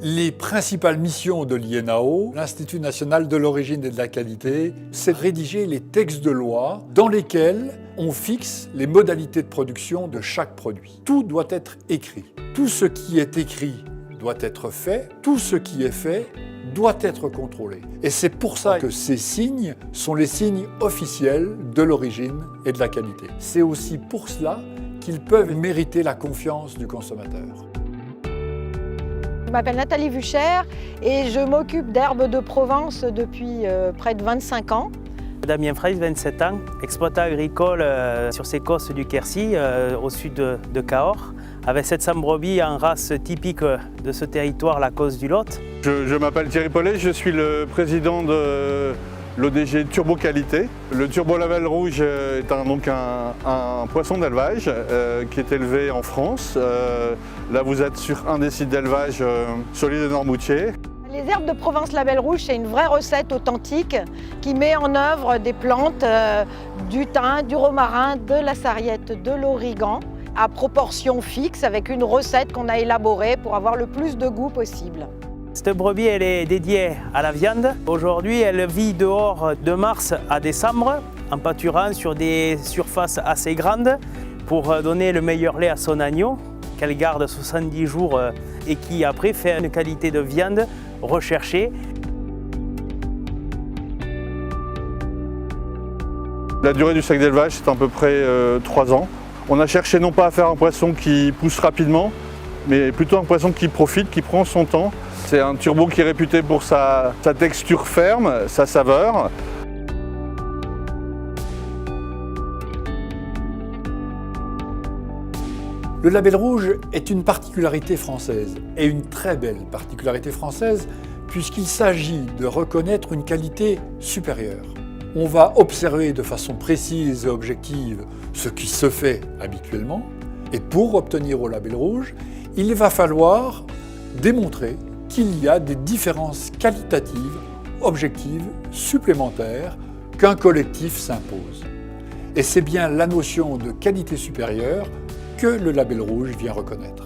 Les principales missions de l'INAO, l'Institut national de l'origine et de la qualité, c'est de rédiger les textes de loi dans lesquels on fixe les modalités de production de chaque produit. Tout doit être écrit. Tout ce qui est écrit doit être fait. Tout ce qui est fait doit être contrôlé. Et c'est pour ça que ces signes sont les signes officiels de l'origine et de la qualité. C'est aussi pour cela qu'ils peuvent mériter la confiance du consommateur. Je m'appelle Nathalie Vuchère et je m'occupe d'herbes de Provence depuis près de 25 ans. Damien Fraisse, 27 ans, exploitant agricole sur ces cosses du Quercy, au sud de Cahors, avec 700 brebis en race typique de ce territoire, la Cosse du Lot. Je m'appelle Thierry Paulet, je suis le président de l'ODG Turbo Qualité. Le Turbo Label Rouge est un poisson d'élevage qui est élevé en France. Là, vous êtes sur un des sites d'élevage sur l'île de Noirmoutier. Les herbes de Provence Label Rouge, c'est une vraie recette authentique qui met en œuvre des plantes, du thym, du romarin, de la sarriette, de l'origan, à proportion fixe, avec une recette qu'on a élaborée pour avoir le plus de goût possible. Cette brebis, elle est dédiée à la viande. Aujourd'hui, elle vit dehors de mars à décembre, en pâturant sur des surfaces assez grandes pour donner le meilleur lait à son agneau, qu'elle garde 70 jours et qui après fait une qualité de viande recherchée. La durée du cycle d'élevage, c'est à peu près 3 ans. On a cherché non pas à faire un poisson qui pousse rapidement, mais plutôt un poisson qui profite, qui prend son temps. C'est un turbo qui est réputé pour sa texture ferme, sa saveur. Le label rouge est une particularité française, et une très belle particularité française, puisqu'il s'agit de reconnaître une qualité supérieure. On va observer de façon précise et objective ce qui se fait habituellement, et pour obtenir au label rouge, il va falloir démontrer qu'il y a des différences qualitatives, objectives, supplémentaires qu'un collectif s'impose. Et c'est bien la notion de qualité supérieure que le label rouge vient reconnaître.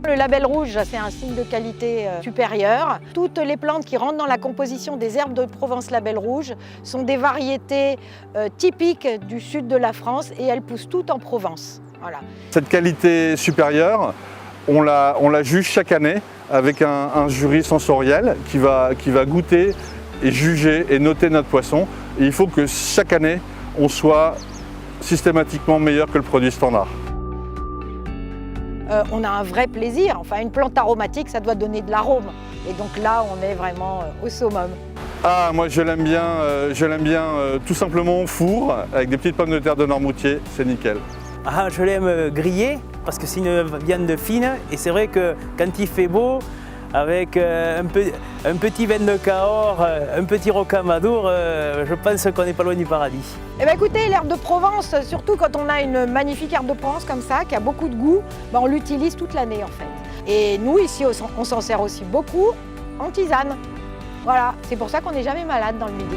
Le label rouge, c'est un signe de qualité supérieure. Toutes les plantes qui rentrent dans la composition des herbes de Provence Label Rouge sont des variétés typiques du sud de la France et elles poussent toutes en Provence. Voilà. Cette qualité supérieure, on la juge chaque année avec un jury sensoriel qui va goûter et juger et noter notre poisson. Et il faut que chaque année, on soit systématiquement meilleur que le produit standard. On a un vrai plaisir. Enfin, une plante aromatique, ça doit donner de l'arôme. Et donc là, on est vraiment au summum. Ah, moi je l'aime bien tout simplement au four, avec des petites pommes de terre de Noirmoutier, c'est nickel. Ah, je l'aime grillée parce que c'est une viande fine et c'est vrai que quand il fait beau, avec un petit vin de Cahors, un petit rocamadour, je pense qu'on n'est pas loin du paradis. Eh bien, écoutez, l'herbe de Provence, surtout quand on a une magnifique herbe de Provence comme ça, qui a beaucoup de goût, ben on l'utilise toute l'année en fait. Et nous, ici, on s'en sert aussi beaucoup en tisane. Voilà, c'est pour ça qu'on n'est jamais malade dans le Midi.